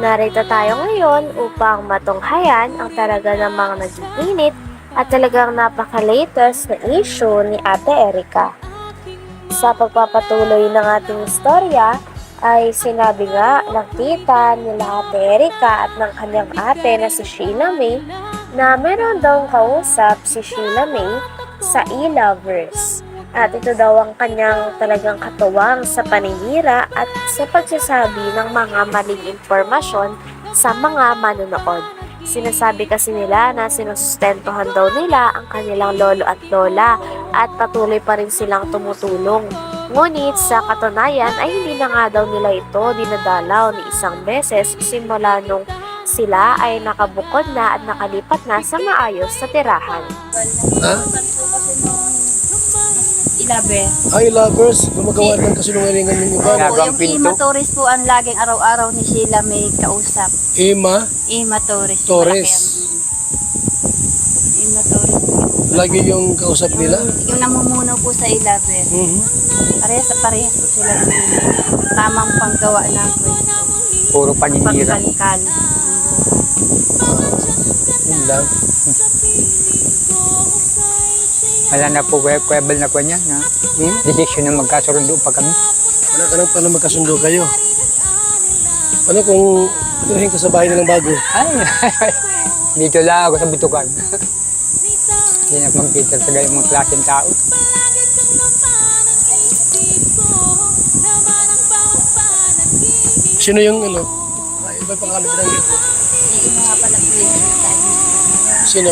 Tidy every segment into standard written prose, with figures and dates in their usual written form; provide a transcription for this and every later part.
Narito tayo ngayon upang matunghayan ang talaga namang nag-iinit at talagang napaka-latest na issue ni Ate Erica. Sa pagpapatuloy ng ating istorya ay sinabi nga ng tita nila Ate Erica at ng kanyang ate na si Sheila May na meron daw kausap si Sheila May sa e-lovers. At ito daw ang kanyang talagang katuwang sa paninira at sa pagsasabi ng mga maling impormasyon sa mga manonood. Sinasabi kasi nila na sinusustentuhan daw nila ang kanilang lolo at lola at patuloy pa rin silang tumutulong. Ngunit sa katunayan ay hindi na nga daw nila ito dinadalaw ni isang beses simula nung sila ay nakabukod na at nakalipat na sa maayos sa tirahan. Ha? Ilabe. Ay, lovers, gumagawa ng kasinungalingan yung iba. Opo, yung Ima Torres po ang laging araw-araw ni Sheila may kausap. Ima Ima Torres. Torres. Ima Torres. Lagi yung kausap nila. Yung namumuno po sa Ilabe. Parehas po sila ng tamang panggawa ng kwento. Puro paninira. Pagkalkal. Yun lang. Wala na po kwebel na ko niya na desisyon na magkasundo pa kami. Wala ka nang paano magkasundo kayo. Ano kung tirahin ka sa bahay na ng bago? Ay, dito lang ako sa bitukan. Hindi na magkita sa gayong mga klaseng tao. Sino yung ano? Ay, iba pangalan ng ito. Yung mga pala po yung Sino?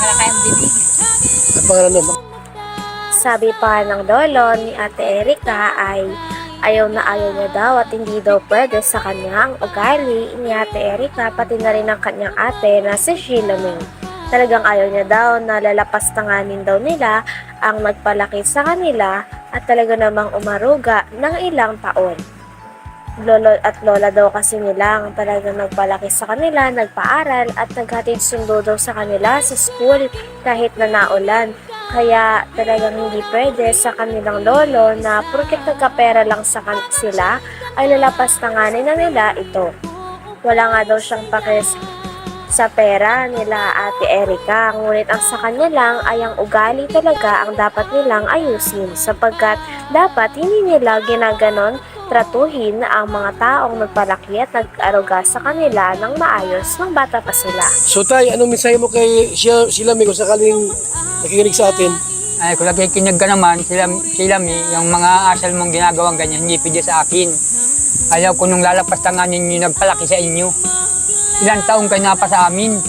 para kayang bibig. Ang pangalan nun? Sabi pa ng lolo ni Ate Erica ay ayaw na ayaw niya daw at hindi daw pwede sa kanyang ugali ni Ate Erica pati na rin ang kanyang ate na si Sheila May. Talagang ayaw niya daw na lalapastanganin daw nila ang nagpalaki sa kanila at talaga namang umaruga ng ilang taon. Lolo at lola daw kasi nila ang talagang nagpalaki sa kanila, nagpaaral at naghatid sundo daw sa kanila sa school kahit na naulan. Kaya talagang hindi pwede sa kanilang lolo na porket nagkapera lang sila ay lalapastanganin na nila ito. Wala nga daw siyang pakis sa pera nila Ate Erica, ngunit ang sa kanya lang ay ang ugali talaga ang dapat nilang ayusin sapagkat dapat hindi nila ginaganon tratuhin ang mga taong nagpalaki at nag-aruga sa kanila ng maayos ng bata pa sila. So tay, anong mensahe mo kay Sheila May kung sakaling nakikinig sa atin? Ay, kung nakikinig ka naman, sila yung mga asal mong ginagawang ganyan, hindi pwede sa akin. Ayaw ko nung lalapastanganin nyo nagpalaki sa inyo. Ilang taong kayo na pa sa amin.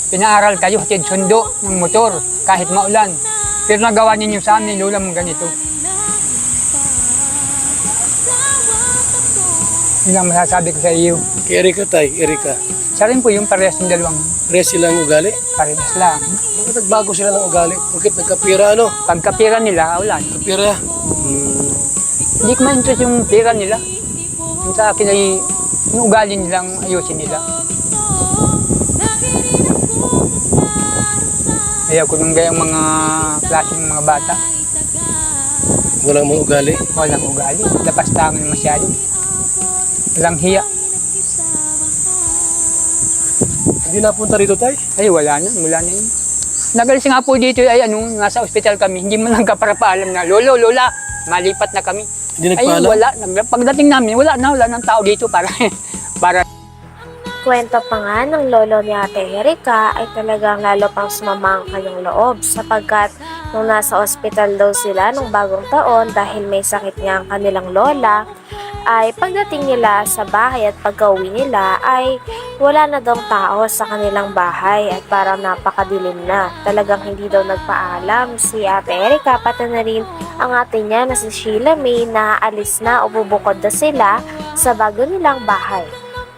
Pinaaral kayo, hatid sundo ng motor, kahit maulan. Pero nagawa ninyo sa amin, lula mong ganito. Yun ang masasabi ko sa iyo. Kay Erica tay, Erica. Siya rin po yung parehas ng dalawang Res silang ugali? parehas lang. Bakit nagbago sila ng ugali? Bakit nagkapira ano? Pagkapira nila, wala. Kapira? Hindi ko ma-interest yung pira nila. Yung sa akin ay yung ugali nilang ayusin nila. Ayaw ko nung gayang mga klaseng mga bata. Walang mga ugali? Walang ugali. Lapastangan masyado. Walang hiya. Hindi napunta rito tay? Ay, wala na. Mula na yun. Nagalis nga po dito ay nasa ospital kami. Hindi mo lang kaparapaalam na, Lolo, Lola, malipat na kami. Hindi Ay, nagpaalam? wala. Pagdating namin, wala ng tao dito para Kwento pa nga ng lolo ni Ate Erica ay talagang lalo pang sumama ang kanyang loob sapagkat nung nasa ospital daw sila nung bagong taon dahil may sakit nga ang kanilang lola, ay pagdating nila sa bahay at pag-uwi nila ay wala na daw tao sa kanilang bahay at parang napakadilim na. Talagang hindi daw nagpaalam si Ate Erica pati na rin ang ate niya na si Sheila May na alis na o bubukod na sila sa bago nilang bahay.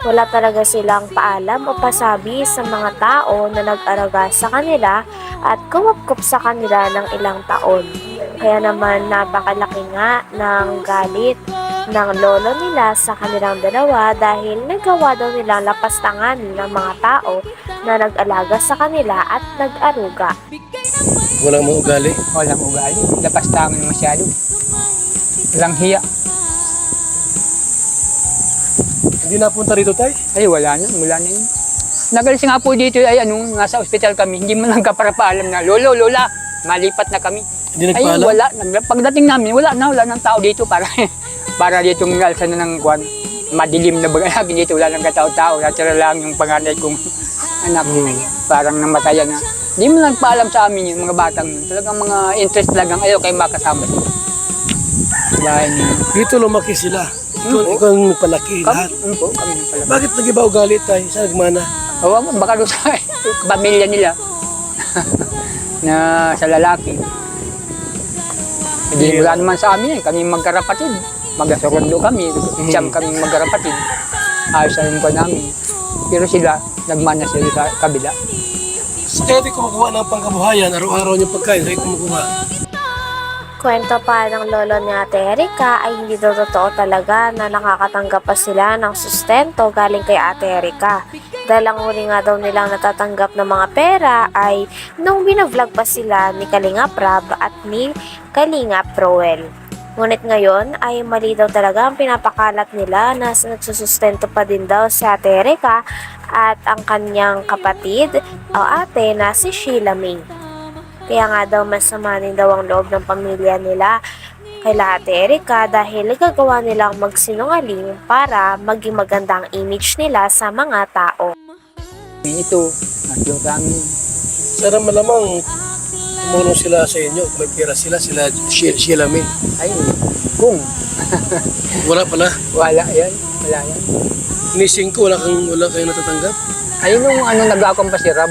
Wala talaga silang paalam o pasabi sa mga tao na nag-araga sa kanila at kumapkup sa kanila ng ilang taon. Kaya naman napakalaki nga ng galit ng lolo nila sa kanilang dalawa dahil nagawa daw nilang lapastangan ng mga tao na nag-alaga sa kanila at nag-aruga. Walang mga ugali? walang ugali. Lapastangan masyado. Walang hiya. Hindi napunta rito, tay? Ay, wala na yun. Nagalis nga po dito ay nasa ospital kami, hindi mo lang kaparapaalam na, Lola, malipat na kami. Hindi Ay, nagpaalam? wala. Pagdating namin, wala ng tao dito para para dito ng alsa na ng kwan. Madilim na baga namin dito, wala nang katao-tao. Natira lang yung panganay kong anak, parang namatayan na. Hindi mo lang paalam sa amin yung mga batang yun. Talagang mga interest talagang ayaw kayo makasama sila. Bahay niyo. Dito lumaki sila. Ikaw ang nagpalaki lahat. Kami pala. Bakit nag-iba ugali, tay? Saan nagmana? Baka doon sa pamilya nila na sa lalaki. Hindi wala naman sa amin, kami magkarapatid. Magkasurundo kami, siyam kami magkarapatid. Ayos na rin ko namin. Pero sila, nagmana sila sa kabila. Sa kaya di kumukuha ng pangkabuhayan, araw-araw niyong pagkain, kaya kumukuha. Kwento pa ng lolo ni Ate Erika ay hindi daw totoo talaga na nakakatanggap pa sila ng sustento galing kay Ate Erika. Dahil ang huli nga daw nilang natatanggap ng mga pera ay nung binavlog pa sila ni Kalinga Prab at ni Kalinga Proel. Ngunit ngayon ay mali daw talaga ang pinapakalat nila na nagsusustento pa din daw si Ate Erika at ang kanyang kapatid o ate na si Sheila May. Kaya nga daw masama din daw ang loob ng pamilya nila kay Ate Erika dahil nagagawa nilang magsinungaling para maging maganda ang image nila sa mga tao. Ito, yung kami. Sana malamang tumulong sila sa inyo. Kung may pera sila Sheila May. Ay, kung Wala pala. wala yan. Nising ko, wala kayong natatanggap. Ayun yung nag-akong pa si Rab.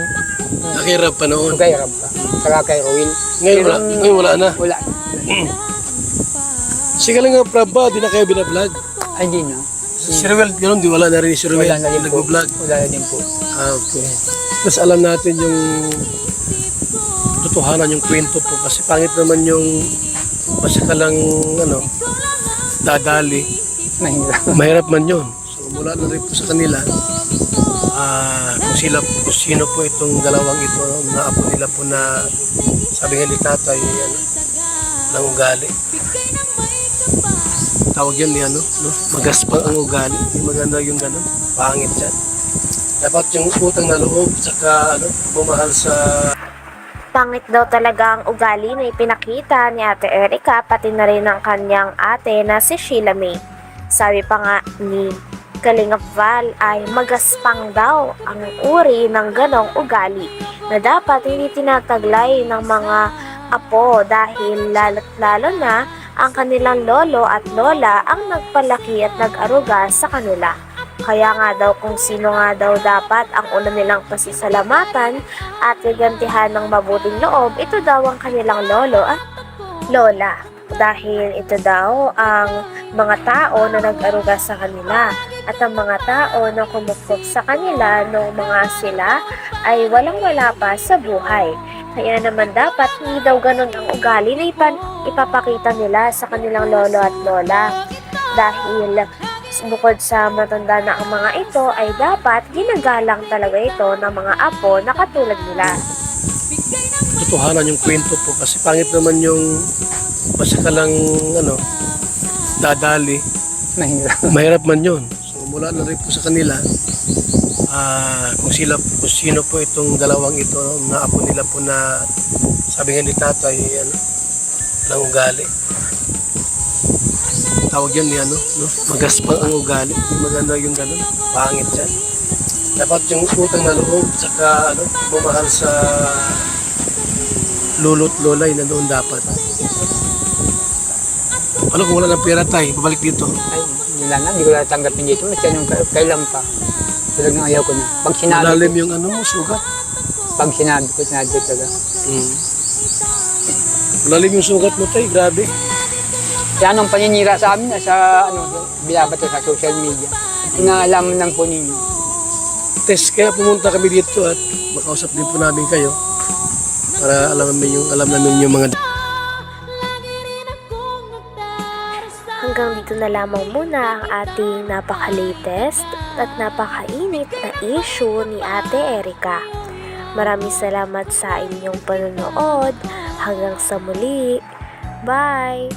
Nakirap pa noon. Kay Rab ka. Saka kay Roel. Ngayon wala na. Wala. Si Kalinga Prab ba, di na kayo binablog? Ay, di na. Si Ruel, gano'n, di wala na rin si Ruel. Wala na din po. Nag-vlog. Wala na din po. Okay. Mas alam natin yung totohanan yung kwento po kasi pangit naman yung basta ka lang dadali. Mahirap. Mahirap man yun. So mula na rin po sa kanila kung sino po itong dalawang ito na apo nila po na sabi nga ni tatay ng ugali. Tawag yan ni magaspang ang ugali. Hindi maganda yung gano'n. Pangit yan. Dapat yung utang na loob saka bumahal sa Pangit daw talaga ang ugali na ipinakita ni Ate Erika pati na rin ang kanyang ate na si Sheila May. Sabi pa nga ni Kalinga Val ay magaspang daw ang uri ng ganong ugali na dapat hindi tinataglay ng mga apo dahil lalo na ang kanilang lolo at lola ang nagpalaki at nag-aruga sa kanila. Kaya nga daw kung sino nga daw dapat ang una nilang pasisalamatan at gagantihan ng mabuting loob, ito daw ang kanilang lolo at lola. Dahil ito daw ang mga tao na nag-aruga sa kanila at ang mga tao na kumukop sa kanila noong mga sila ay walang-wala pa sa buhay. Kaya naman dapat hindi daw ganun ang ugali na ipapakita nila sa kanilang lolo at lola. Dahil bukod sa matanda na ang mga ito ay dapat ginagalang talaga ito ng mga apo na katulad nila. totohanan yung kwento po kasi pangit naman yung basta ka lang dadali. Mahirap man yun. So mula na rin po sa kanila kung sino po itong dalawang ito na apo nila po na sabi nga ni tatay ng ugali. Tawag yan ni magaspang ang ugali. Hindi maganda yung gano'n. Pangit yan. Dapat yung utang na loob saka bumahal sa lolo't lola na doon dapat. Kung wala ng pera tayo, babalik dito. Ay, wala na, hindi ko natanggapin dito. Kasi kailan pa. Talagang ayaw ko na. Pag sinabi Malalim ko, yung mo, sugat. pag sinabi ko talaga. Malalim yung sugat mo tayo, grabe. Kaya anong paninira sa amin, sa binabato sa social media. Inaalaman lang po ninyo. Test, kaya pumunta kami dito at makausap din po namin kayo para alam namin yung mga Hanggang dito na lamang muna ang ating napaka-latest at napakainit na issue ni Ate Erika. Maraming salamat sa inyong panonood. Hanggang sa muli. Bye!